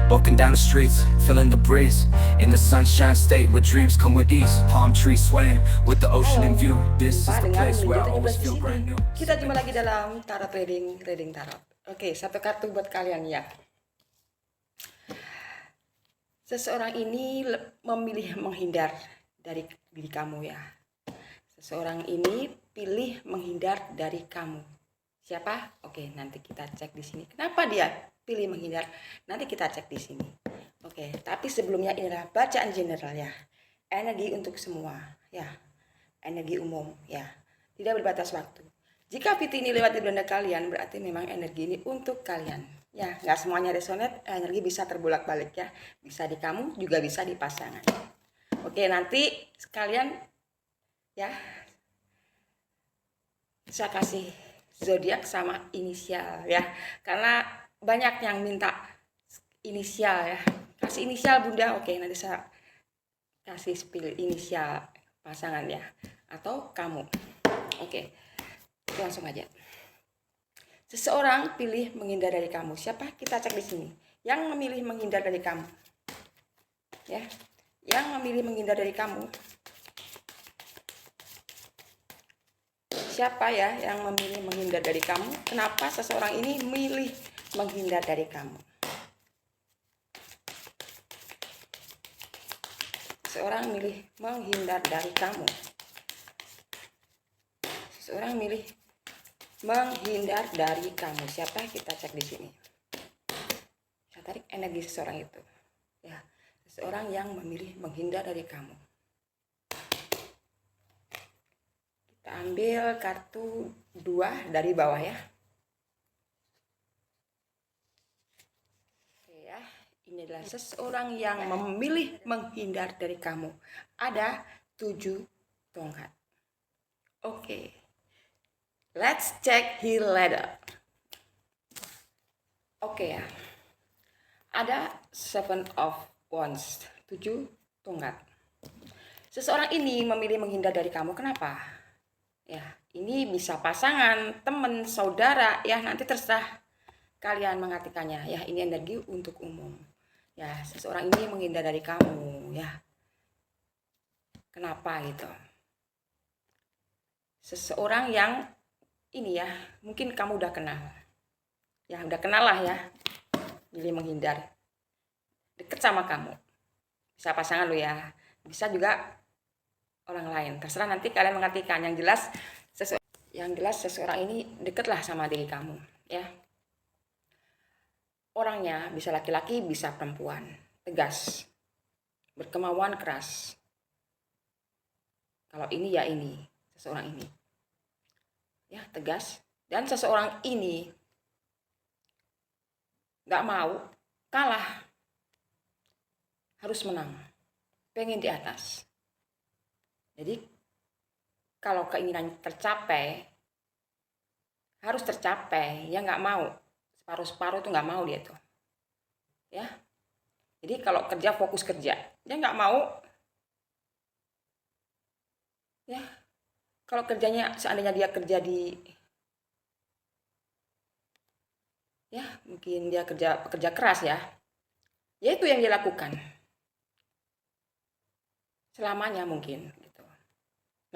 walking down the streets, feeling the breeze. In the sunshine state where dreams come with ease. Palm trees swaying with the ocean in view. This is the place where I always feel brand new. Kita jumpa lagi dalam tarot reading tarot. Oke, satu kartu buat kalian ya. Seseorang ini memilih menghindar dari diri kamu ya. Seseorang ini pilih menghindar dari kamu. Siapa? Oke, nanti kita cek di sini. Kenapa dia pilih menghindar? Nanti kita cek di sini. Oke, tapi sebelumnya inilah bacaan general ya. Energi untuk semua ya. Energi umum ya. Tidak berbatas waktu. Jika PT ini lewat di benda kalian, berarti memang energi ini untuk kalian. Ya, nggak semuanya resonate, energi bisa terbolak-balik ya. Bisa di kamu, juga bisa di pasangan. Oke, nanti sekalian ya, saya kasih zodiak sama inisial ya. Karena banyak yang minta inisial ya. Kasih inisial Bunda, oke nanti saya kasih pilih inisial pasangan ya. Atau kamu. Oke, langsung aja. Seseorang pilih menghindar dari kamu. Siapa? Kita cek di sini. Yang memilih menghindar dari kamu. Ya. Yang memilih menghindar dari kamu. Siapa ya yang memilih menghindar dari kamu? Kenapa seseorang ini memilih menghindar dari kamu? Seseorang milih menghindar dari kamu. Seseorang milih menghindar dari kamu. Siapa? Kita cek di sini. Saya tarik energi seseorang itu. Ya, seseorang yang memilih menghindar dari kamu. Kita ambil kartu 2 dari bawah ya. Oke ya, ini adalah seseorang yang memilih menghindar dari kamu. Ada 7 tongkat. Oke. Let's check his ladder. Oke ya. Ada 7 of wands, 7 tongkat. Seseorang ini memilih menghindar dari kamu. Kenapa? Ya, ini bisa pasangan, teman, saudara, ya nanti terserah kalian mengartikannya. Ya, ini energi untuk umum. Ya, seseorang ini menghindar dari kamu, ya. Kenapa gitu? Seseorang yang ini ya, mungkin kamu udah kenal. Ya, udah kenal lah ya. Pilih menghindar. Deket sama kamu. Bisa pasangan lo ya. Bisa juga orang lain. Terserah nanti kalian mengartikan. Yang jelas seseorang ini deket lah sama diri kamu, ya. Orangnya bisa laki-laki, bisa perempuan. Tegas. Berkemauan keras. Kalau ini ya ini, seseorang ini. Ya, tegas. Dan seseorang ini gak mau kalah, harus menang, pengen di atas. Jadi kalau keinginan tercapai, harus tercapai, ya gak mau separuh-separuh itu gak mau dia tuh ya. Jadi kalau kerja fokus kerja, dia gak mau ya. Kalau kerjanya seandainya dia kerja di ya mungkin dia pekerja keras ya itu yang dia lakukan selamanya mungkin gitu,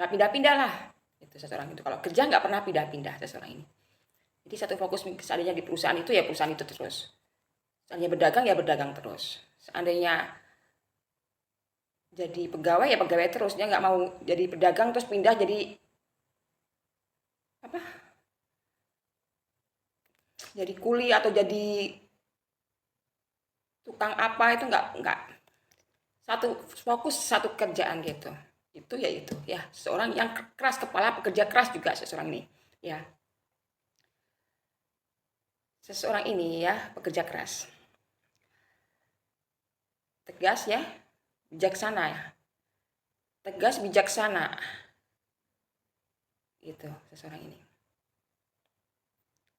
nggak pindah-pindah lah itu seseorang itu. Kalau kerja nggak pernah pindah-pindah seseorang ini. Jadi satu fokus, seandainya di perusahaan itu ya perusahaan itu terus, seandainya berdagang ya berdagang terus, seandainya jadi pegawai ya pegawai terus. Dia nggak mau jadi pedagang terus pindah jadi apa, jadi kuli atau jadi tukang apa, itu enggak. Satu fokus satu kerjaan gitu. Itu ya seorang yang keras kepala, pekerja keras juga seseorang ini ya. Seseorang ini ya pekerja keras. Tegas ya, bijaksana ya. Tegas bijaksana. Gitu seseorang ini.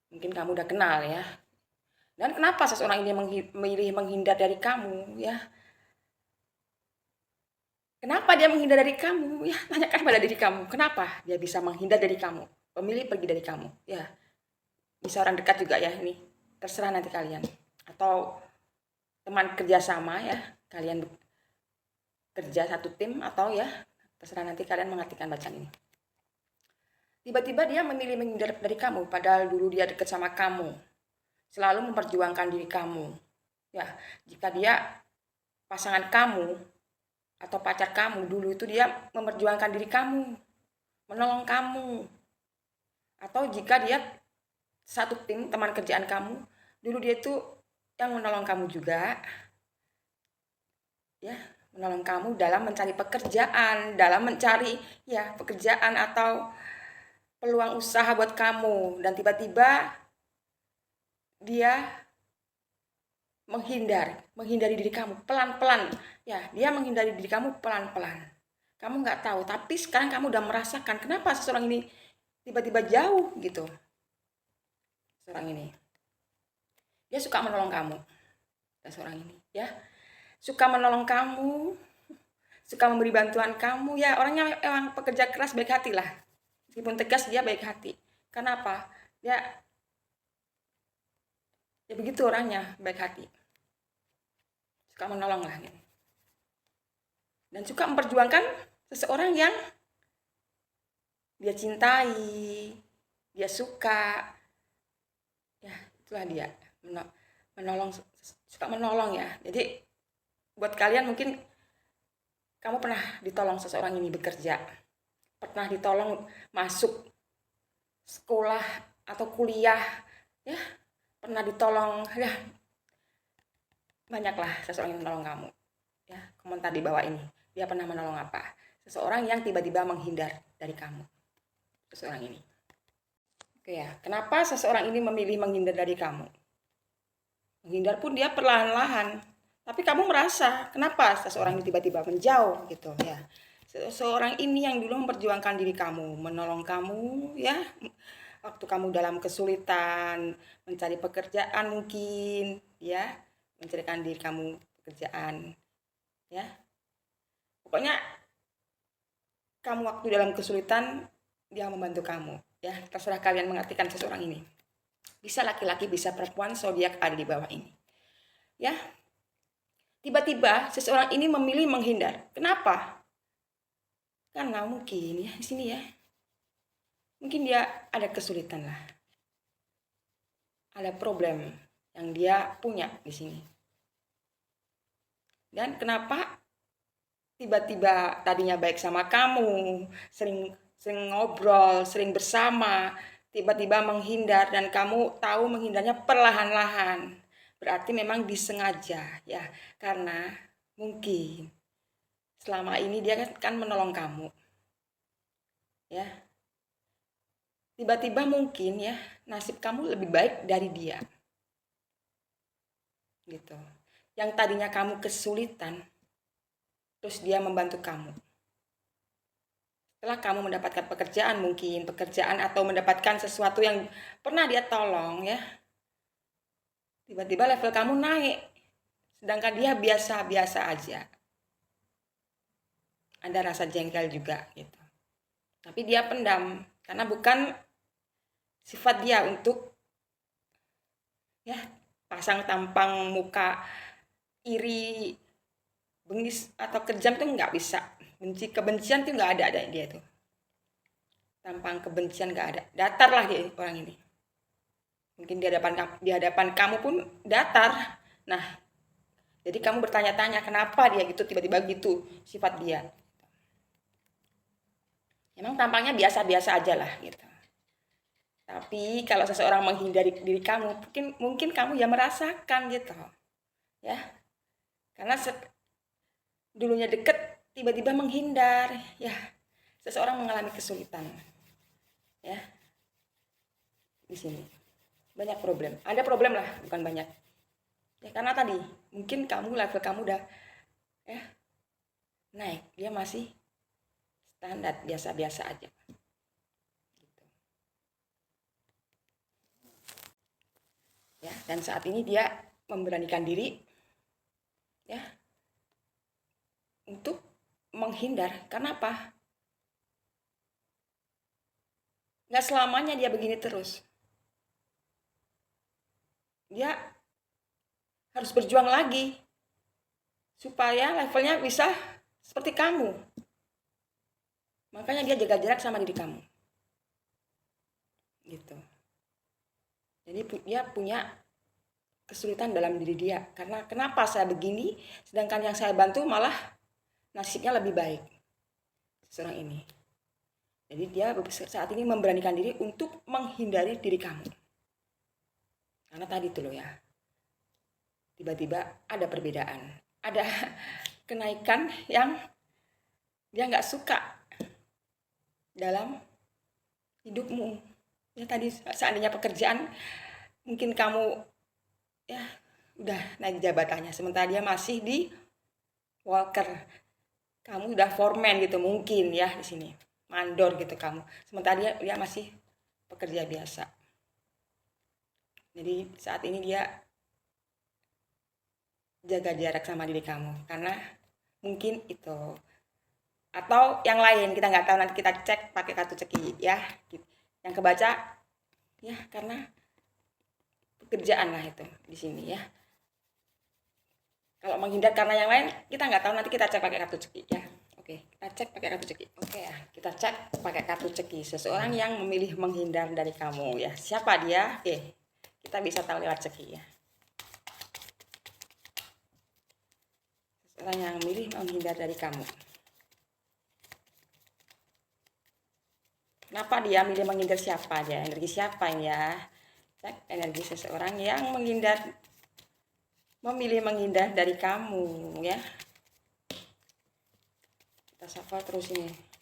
Mungkin kamu udah kenal ya. Dan kenapa seseorang ini memilih menghindar dari kamu ya? Kenapa dia menghindar dari kamu ya? Tanyakan pada diri kamu, kenapa dia bisa menghindar dari kamu, memilih pergi dari kamu ya. Bisa orang dekat juga ya ini, terserah nanti kalian. Atau teman kerjasama ya, kalian kerja satu tim atau ya terserah nanti kalian mengartikan bacaan ini. Tiba-tiba dia memilih menghindar dari kamu, padahal dulu dia dekat sama kamu, selalu memperjuangkan diri kamu. Ya, jika dia pasangan kamu atau pacar kamu, dulu itu dia memperjuangkan diri kamu, menolong kamu. Atau jika dia satu tim teman kerjaan kamu, dulu dia itu yang menolong kamu juga. Ya, menolong kamu dalam mencari pekerjaan, dalam mencari ya pekerjaan atau peluang usaha buat kamu, dan tiba-tiba dia menghindari diri kamu pelan-pelan. Ya, dia menghindari diri kamu pelan-pelan. Kamu nggak tahu, tapi sekarang kamu udah merasakan kenapa seseorang ini tiba-tiba jauh gitu. Seseorang ini, dia suka menolong kamu. Seseorang ini, ya, suka menolong kamu, suka memberi bantuan kamu. Ya, orangnya emang pekerja keras, baik hati lah. Meskipun tegas, dia baik hati. Kenapa? Ya begitu orangnya, baik hati, suka menolong lah gitu. Dan suka memperjuangkan seseorang yang dia cintai, dia suka. Ya, itulah dia, menolong, suka menolong ya. Jadi buat kalian mungkin kamu pernah ditolong seseorang ini bekerja, pernah ditolong masuk sekolah atau kuliah, ya pernah ditolong, ya banyaklah seseorang yang menolong kamu. Ya, komentar di bawah ini, dia pernah menolong apa? Seseorang yang tiba-tiba menghindar dari kamu, seseorang ini. Oke ya, kenapa seseorang ini memilih menghindar dari kamu? Menghindar pun dia perlahan-lahan, tapi kamu merasa kenapa seseorang ini tiba-tiba menjauh gitu ya. Seseorang ini yang dulu memperjuangkan diri kamu, menolong kamu ya, waktu kamu dalam kesulitan, mencari pekerjaan mungkin ya, mencarikan diri kamu pekerjaan ya. Pokoknya kamu waktu dalam kesulitan, dia membantu kamu ya. Terserah kalian mengartikan seseorang ini. Bisa laki-laki, bisa perempuan, zodiak ada di bawah ini. Ya. Tiba-tiba seseorang ini memilih menghindar. Kenapa? Karena mungkin ya di sini ya. Mungkin dia ada kesulitan lah. Ada problem yang dia punya di sini. Dan kenapa tiba-tiba tadinya baik sama kamu, sering ngobrol, sering bersama, tiba-tiba menghindar, dan kamu tahu menghindarnya perlahan-lahan. Berarti memang disengaja ya, karena mungkin selama ini dia kan menolong kamu. Ya. Tiba-tiba mungkin ya nasib kamu lebih baik dari dia. Gitu. Yang tadinya kamu kesulitan, terus dia membantu kamu. Setelah kamu mendapatkan pekerjaan mungkin, pekerjaan atau mendapatkan sesuatu yang pernah dia tolong ya. Tiba-tiba level kamu naik, sedangkan dia biasa-biasa aja. Ada rasa jengkel juga gitu. Tapi dia pendam, karena bukan sifat dia untuk ya pasang tampang muka iri, bengis atau kejam tuh nggak bisa. Kebencian tuh nggak ada dia tuh. Tampang kebencian nggak ada. Datar lah dia orang ini. Mungkin di hadapan kamu pun datar. Nah, jadi kamu bertanya-tanya kenapa dia gitu, tiba-tiba gitu sifat dia. Emang tampangnya biasa-biasa aja lah gitu. Tapi kalau seseorang menghindari diri kamu, mungkin kamu ya merasakan gitu. Ya. Karena dulunya deket, tiba-tiba menghindar, ya. Seseorang mengalami kesulitan. Ya. Di sini. Banyak problem. Ada problem lah, bukan banyak. Ya karena tadi, mungkin level kamu udah ya naik, dia masih standar biasa-biasa aja. Gitu. Ya, dan saat ini dia memberanikan diri ya untuk menghindar. Karena apa? Nggak selamanya dia begini terus. Dia harus berjuang lagi supaya levelnya bisa seperti kamu. Makanya dia jaga jarak sama diri kamu. Gitu. Jadi dia punya kesulitan dalam diri dia. Karena kenapa saya begini, sedangkan yang saya bantu malah nasibnya lebih baik. Seorang ini. Jadi dia saat ini memberanikan diri untuk menghindari diri kamu. Karena tadi tuh loh ya, tiba-tiba ada perbedaan, ada kenaikan yang dia nggak suka dalam hidupmu. Ya tadi seandainya pekerjaan mungkin kamu ya udah naik jabatannya, sementara dia masih di worker, kamu udah foreman gitu mungkin ya di sini, mandor gitu kamu, sementara dia masih pekerja biasa. Jadi saat ini dia jaga jarak sama diri kamu karena mungkin itu atau yang lain kita nggak tahu, nanti kita cek pakai kartu ceki ya. Yang kebaca ya karena pekerjaan lah itu di sini ya. Kalau menghindar karena yang lain kita nggak tahu, nanti kita cek pakai kartu ceki ya. Oke, kita cek pakai kartu ceki. Oke ya, kita cek pakai kartu ceki seseorang yang memilih menghindar dari kamu ya. Siapa dia? Kita bisa tahu lewat ceki ya. Seseorang yang memilih menghindar dari kamu. Kenapa dia milih menghindar, siapa aja? Energi siapa ya? Cek energi seseorang yang memilih menghindar dari kamu ya. Kita shuffle terus ini.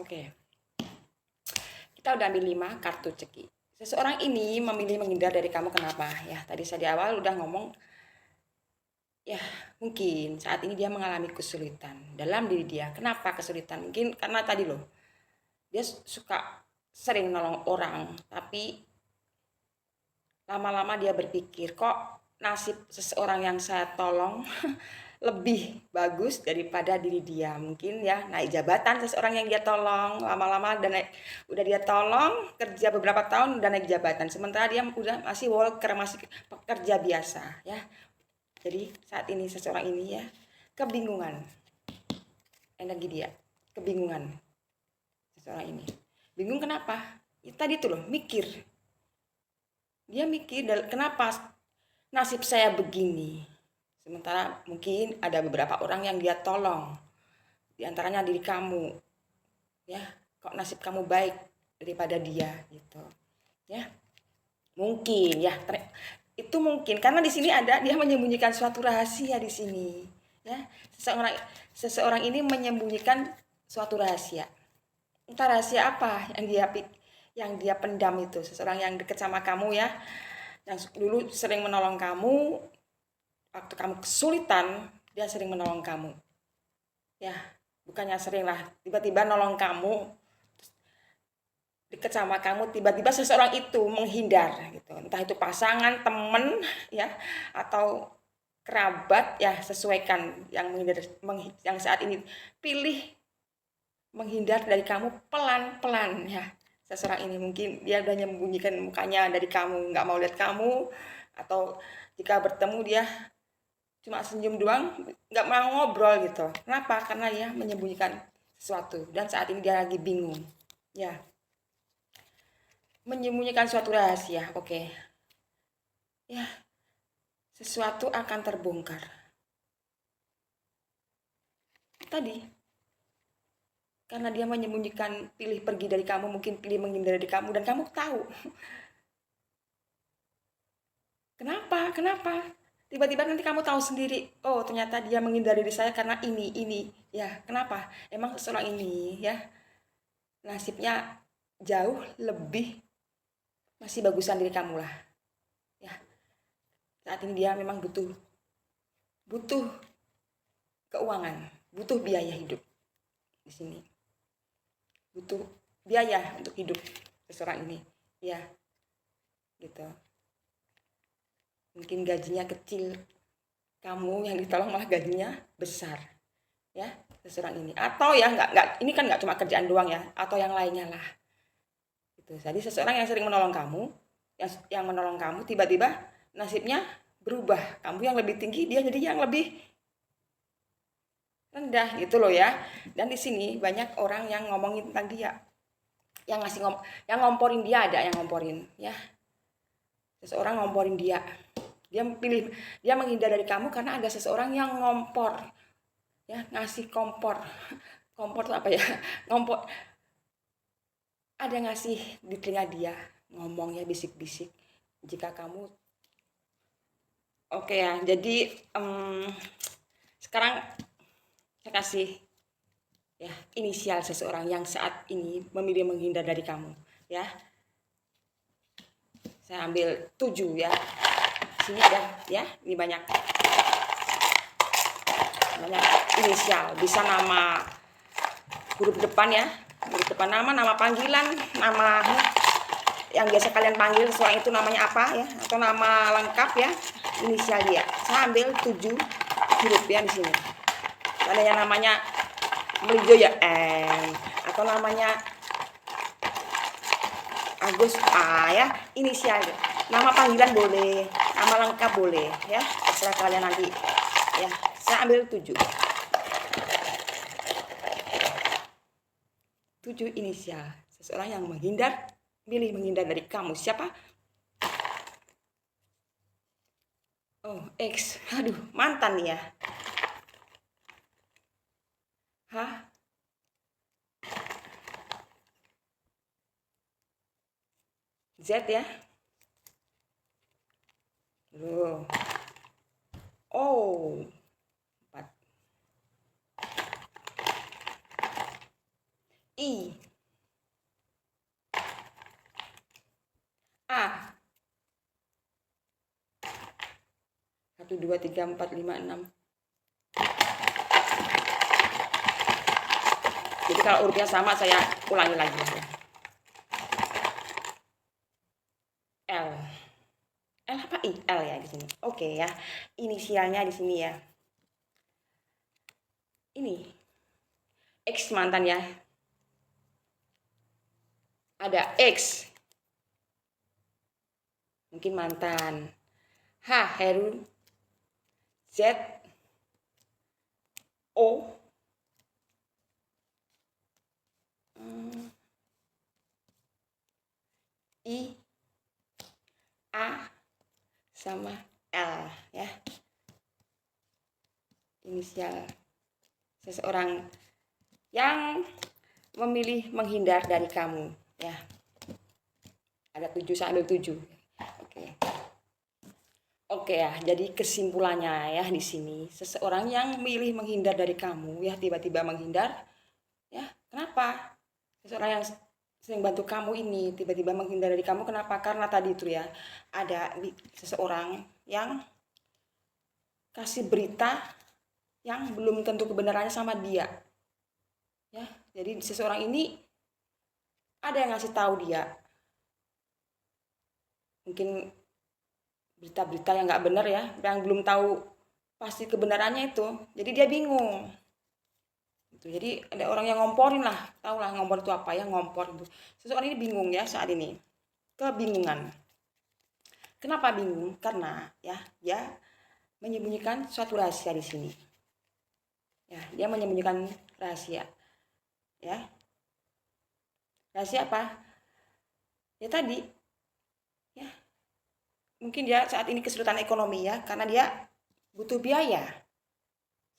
Oke. Kita udah ambil 5 kartu ceki. Seseorang ini memilih menghindar dari kamu kenapa? Ya, tadi saya di awal udah ngomong ya, mungkin saat ini dia mengalami kesulitan dalam diri dia. Kenapa kesulitan? Mungkin karena tadi loh, dia suka sering nolong orang, tapi lama-lama dia berpikir, kok nasib seseorang yang saya tolong lebih bagus daripada diri dia. Mungkin ya naik jabatan seseorang yang dia tolong, lama-lama udah dia tolong, kerja beberapa tahun udah naik jabatan, sementara dia udah masih worker, masih pekerja biasa ya. Jadi saat ini seseorang ini ya kebingungan, energi dia kebingungan. Seseorang ini bingung kenapa? Ya, tadi tuh loh mikir, dia mikir kenapa nasib saya begini. Sementara mungkin ada beberapa orang yang dia tolong, diantaranya diri kamu, ya kok nasib kamu baik daripada dia gitu, ya mungkin ya itu mungkin karena di sini ada dia menyembunyikan suatu rahasia di sini, ya seseorang ini menyembunyikan suatu rahasia, entah rahasia apa yang dia pendam itu. Seseorang yang dekat sama kamu ya, yang dulu sering menolong kamu. Waktu kamu kesulitan, dia sering menolong kamu. Ya, bukannya sering lah, tiba-tiba nolong kamu, dekat sama kamu, tiba-tiba seseorang itu menghindar gitu. Entah itu pasangan, temen, ya, atau kerabat, ya sesuaikan yang menghindar, yang saat ini pilih menghindar dari kamu pelan-pelan ya. Seseorang ini mungkin dia udah menyembunyikan mukanya dari kamu, nggak mau lihat kamu, atau jika bertemu dia cuma senyum doang, nggak mau ngobrol gitu. Kenapa? Karena dia menyembunyikan sesuatu dan saat ini dia lagi bingung. Ya, menyembunyikan suatu rahasia. Oke. Ya, sesuatu akan terbongkar. Tadi, karena dia menyembunyikan, pilih pergi dari kamu, mungkin pilih menghindar dari kamu, dan kamu tahu. Kenapa? Tiba-tiba nanti kamu tahu sendiri, oh ternyata dia menghindari dari saya karena ini. Ya, kenapa? Emang seseorang ini ya nasibnya jauh lebih masih bagusan dari kamu lah. Ya, saat ini dia memang butuh keuangan, butuh biaya hidup di sini. Butuh biaya untuk hidup seseorang ini. Ya, gitu. Mungkin gajinya kecil, kamu yang ditolong malah gajinya besar. Ya, seseorang ini. Atau ya enggak ini kan enggak cuma kerjaan doang ya, atau yang lainnya lah. Gitu. Jadi seseorang yang sering menolong kamu, yang menolong kamu tiba-tiba nasibnya berubah. Kamu yang lebih tinggi, dia jadi yang lebih rendah gitu loh ya. Dan di sini banyak orang yang ngomongin tentang dia. Yang ngomporin dia, ada yang ngomporin ya. Seseorang ngomporin dia. Dia menghindar dari kamu karena ada seseorang yang ngompor. Ya, ngasih kompor. Kompor itu apa ya? Ngompor. Ada ngasih di telinga dia, ngomong ya bisik-bisik. Jika kamu oke ya, jadi sekarang saya kasih ya inisial seseorang yang saat ini memilih menghindar dari kamu ya. Saya ambil 7 ya. Sini ada ya, ini banyak inisial, bisa nama huruf depan ya, huruf depan nama panggilan, nama yang biasa kalian panggil seseorang itu namanya apa ya, atau nama lengkap ya, inisial dia. Saya ambil 7 huruf ya di sini. Ada yang namanya Melijo ya M, atau namanya Agus A ya, inisial. Nama panggilan boleh, nama lengkap boleh ya, terserah kalian nanti ya. Saya ambil 7 inisial seseorang yang pilih menghindar dari kamu. Siapa? Oh, X. Aduh, mantan nih ya. Hah? Z ya. Loh. Oh. 4. I. A. 1, 2, 3, 4, 5, 6. Jadi kalau urutnya sama saya ulangi lagi ya. L. L apa I? L ya di sini. Oke ya. Inisialnya di sini ya. Ini X mantan ya. Ada X. Mungkin mantan. H Heru. Z O I A sama L ya. Inisial seseorang yang memilih menghindar dari kamu ya. Ada 7, saya ambil 7. Oke ya, jadi kesimpulannya ya di sini, seseorang yang milih menghindar dari kamu ya, tiba-tiba menghindar ya. Kenapa? Seseorang yang sering bantu kamu ini tiba-tiba menghindar dari kamu, kenapa? Karena tadi itu ya, ada seseorang yang kasih berita yang belum tentu kebenarannya sama dia ya. Jadi seseorang ini ada yang ngasih tahu dia mungkin berita-berita yang nggak benar ya, yang belum tahu pasti kebenarannya itu, jadi dia bingung itu. Jadi ada orang yang ngomporin lah, tahu lah ngompor itu apa ya, ngompor itu. Seseorang ini bingung ya saat ini, kebingungan. Kenapa bingung? Karena ya dia menyembunyikan suatu rahasia di sini ya. Dia menyembunyikan rahasia ya. Rahasia apa ya? Tadi ya, mungkin dia saat ini kesulitan ekonomi ya, karena dia butuh biaya.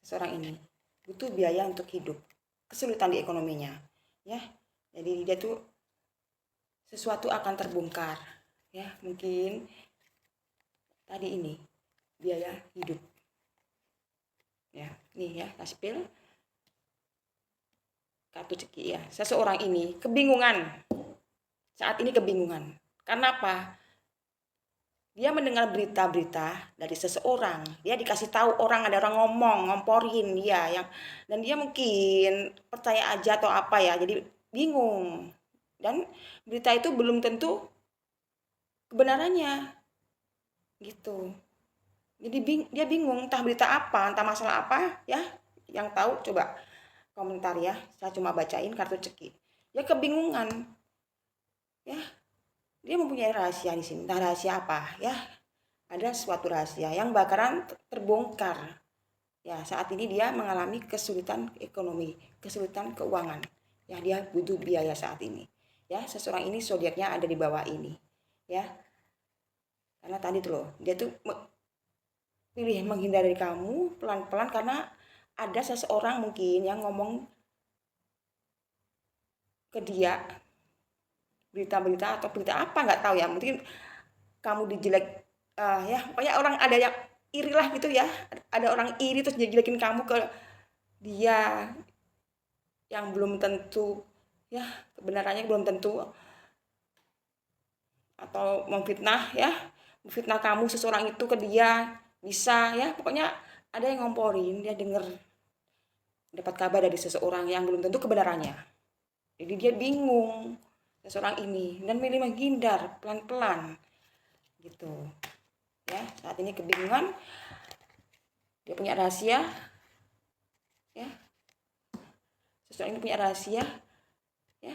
Seseorang ini butuh biaya untuk hidup, kesulitan di ekonominya ya. Jadi dia tuh sesuatu akan terbongkar ya. Mungkin tadi ini biaya hidup. Ya, nih ya, spill kartu ceki ya. Seseorang ini kebingungan. Saat ini kebingungan. Karena apa? Dia mendengar berita-berita dari seseorang. Dia dikasih tahu orang, ada orang ngomporin dia yang, dan dia mungkin percaya aja atau apa ya. Jadi bingung. Dan berita itu belum tentu kebenarannya. Gitu. Jadi dia bingung entah berita apa, entah masalah apa ya. Yang tahu coba komentar ya. Saya cuma bacain kartu ceki. Dia kebingungan. Ya. Dia mempunyai rahasia di sini. Entah rahasia apa ya. Ada suatu rahasia yang bakalan terbongkar. Ya, saat ini dia mengalami kesulitan ekonomi, kesulitan keuangan. Ya, dia butuh biaya saat ini. Ya, seseorang ini zodiaknya ada di bawah ini. Ya. Karena tadi tuh loh, dia tuh pilih menghindar dari kamu pelan-pelan karena ada seseorang mungkin yang ngomong ke dia berita-berita atau berita apa nggak tahu ya, mungkin kamu dijelek ya pokoknya orang ada yang iri lah gitu ya, ada orang iri terus jelekin kamu ke dia yang belum tentu ya kebenarannya belum tentu, atau memfitnah ya, memfitnah kamu seseorang itu ke dia bisa ya, pokoknya ada yang ngomporin, dia denger dapat kabar dari seseorang yang belum tentu kebenarannya, jadi dia bingung seseorang ini dan milih menghindar pelan-pelan gitu ya. Saat ini kebingungan, dia punya rahasia ya, seseorang ini punya rahasia ya,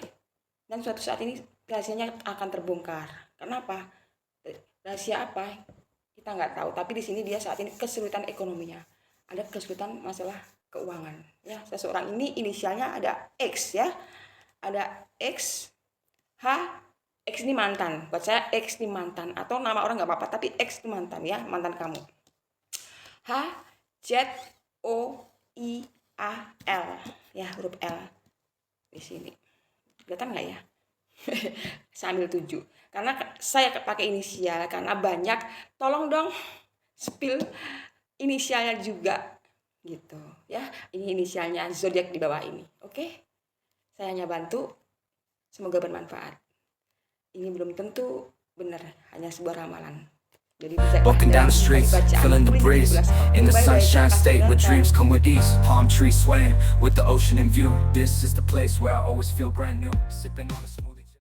dan suatu saat ini rahasianya akan terbongkar. Kenapa? Rahasia apa kita nggak tahu, tapi di sini dia saat ini kesulitan ekonominya, ada kesulitan masalah keuangan ya. Seseorang ini inisialnya ada X ya, ada X H. X ini mantan, buat saya X ini mantan, atau nama orang nggak apa-apa, tapi X ini mantan ya, mantan kamu. H Z O I A L ya, huruf L di sini. Kelihatan nggak ya? Sambil 7. Karena saya pakai inisial karena banyak, tolong dong spill inisialnya juga gitu ya. Ini inisialnya zodiak di bawah ini. Oke? Saya hanya bantu. Semoga bermanfaat. Ini belum tentu benar, hanya sebuah ramalan. Jadi bisa Walking down the streets, feeling the breeze. In the sunshine state where dreams come with ease. Palm trees swaying with the ocean in view. This is the place where I always feel brand new. Sipping on a